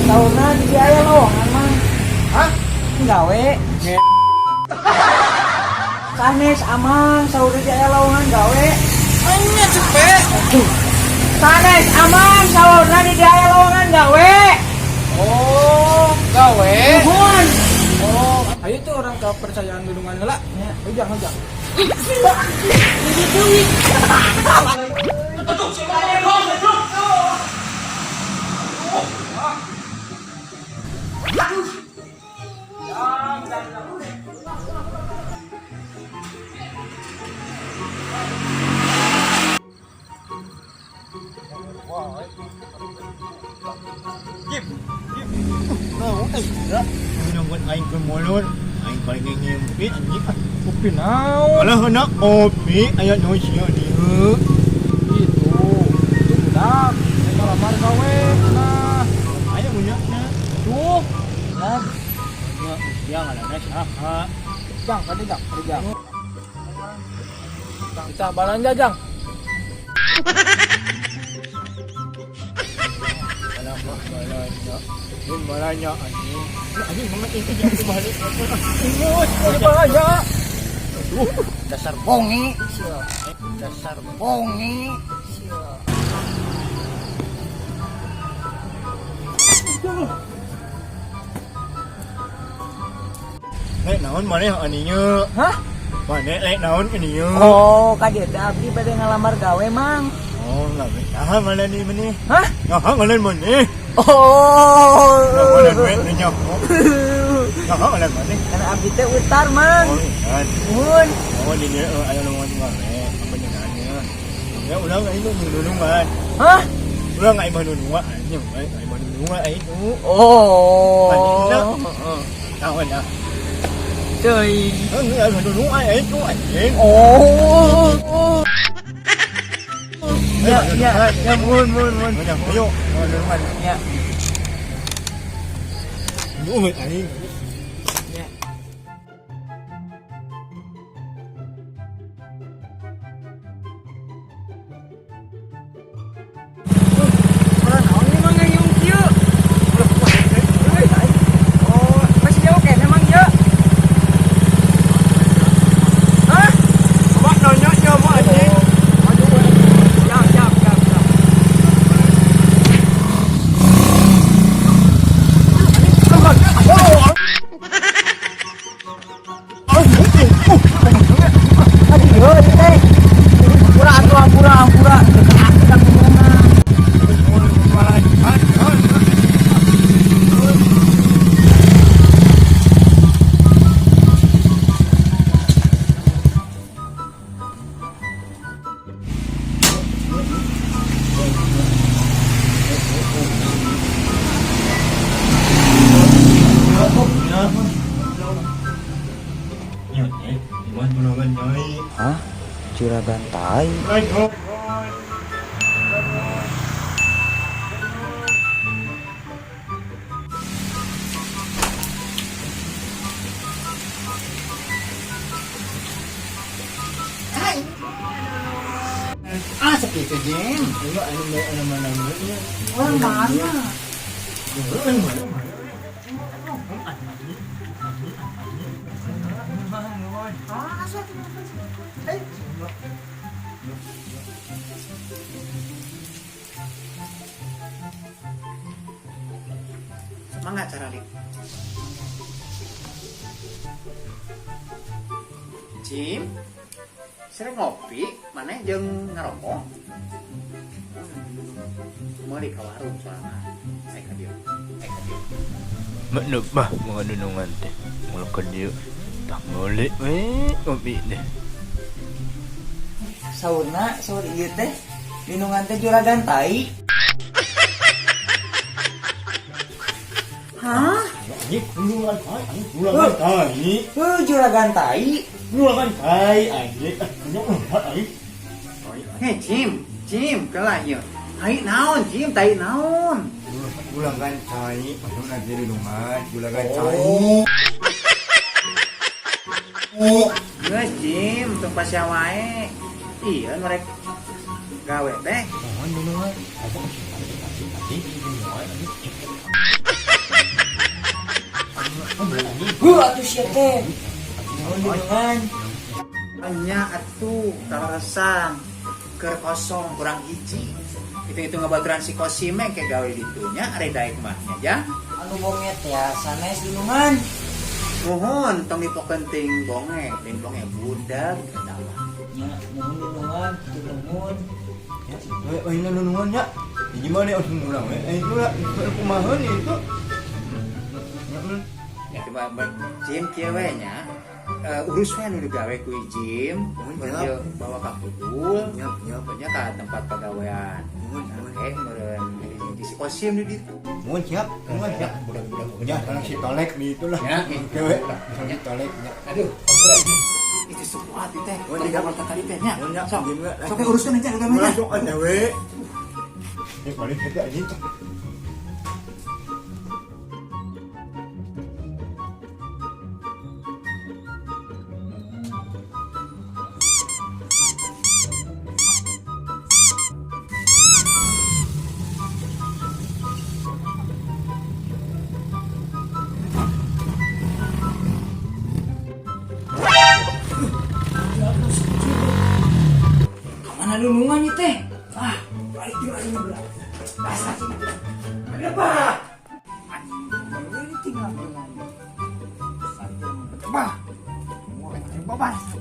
Tahunan di aya lowongan mah. Hah? Gawe. Sanes aman, saudara di aya lowongan gawe. Anya cepet. Sanes aman, saudara di aya lowongan gawe. Oh, gawe. Nuhun. Oh, ayo tuh orang kepercayaan lindungan heula. Ya. Hujang. Nunggu aing ke mulut, aing paling ngimpi anjing. Kopi naon? Alah hendak kopi aya nu sia dieu. Itu budak. Yang lamar gawe. Nah, Aya bunyakna. tuh. Nah, ya ngaranna saha? Jang, jang. Kita balanja, Jang. Alah balanya. Mun balanya anjing. Anjing banget itu yang balik. Imut, ini balanja. Dasar bongi. Dasar bongi. Lek naon maneh aninya? Hah? Maneh lek naon aninya? Oh, kadieu teh abdi bade ngalamar gawe, Mang. Oh, enggak betah malah ni maneh. Hah? Ngaha ngalan maneh. Oh. Ngalan we nya. Ngaha ngalan maneh. Karena abdi teh utar, Mang. Oh, kan. Nuhun. Oh, di dia ayo lawan gawe. Apa jenengannya? Ya ulah itu nulungan. Hah? Ulah ngai manunua anjing, ngai manunua itu. Oh. Manehna. Heeh. Kawan dah. Cuy. Enggak manunua itu anjing. Oh. Ya, mun. Banyak ayo, manunua. Ya. Lu anjing. Ya. Ora naon nih Mang yang kieu? Oh, masih jauh kan emang ya? Hah? Mak nanya nyawa anjing. Siap. Aduh, ini teh. Pura. Kita ngomongna. Hah? Juragan tai. Ah, sakit jeng. Ayo, ano mana ya? Orang mana? Ah, Semangat cara lik. Jim, sering ngopi, mana jeung ngerokok? Meuli ka warung soalna. Saya ka dieu. Mana bah mga nunungan teh. Mula ka dieu. Tak boleh ngopi deh. Saurna, saur ieu teh lindungan teh juragan tai. Hah? Anjing nulagan tai, anjing nulagan tai. Juragan tai. Nulagan tai anjing. Anjing. Heh, Jim, kelah ieu. Tai naon, Jim? Tai naon? Nulagan tai, maksudna jadi lungan, nulagan tai. Geus Jim, tong pasya wae. Iya, norek gawe teh. Mohon nulungan. Atuh sia teh. Lindungan. Nya atuh kalasan keur kosong kurang hiji. Itu ngabaturan si Kosime ke gawe ditunya are daek mahnya ja. Anu bonget ya sanes lindungan. Mohon tong dipokeun ting bonge, ting bonge budak eta mah. Nya mohon lindungan, nuhun. Ini nulungan ya. Gimana ya harus ngulang? Itu lah kumaha itu. Ya coba Jim kieu we nya. Urus we nu digawe ku Jim, beuneu bawa ka kudul, nya ka tempat pagawean. Oke, meureun di si Kosim di ditu. Mohon siap. Budak-budak punya anak si Tolek di itulah. Ya, Cewek si Tolek. aduh, itu sekuat itu teh. Oh, tidak. Kalau tadi teh nya. Mohon ya, Sok, gini, Mbak. sok uruskeun aja udah mah. Masuk aja we. Ini paling kita anjing. Mana lindungan ieu teh? Ah, balik dulu aja belah. Dasar ini. Ada apa? Ini tinggal dengan. Bah. Mau bebas.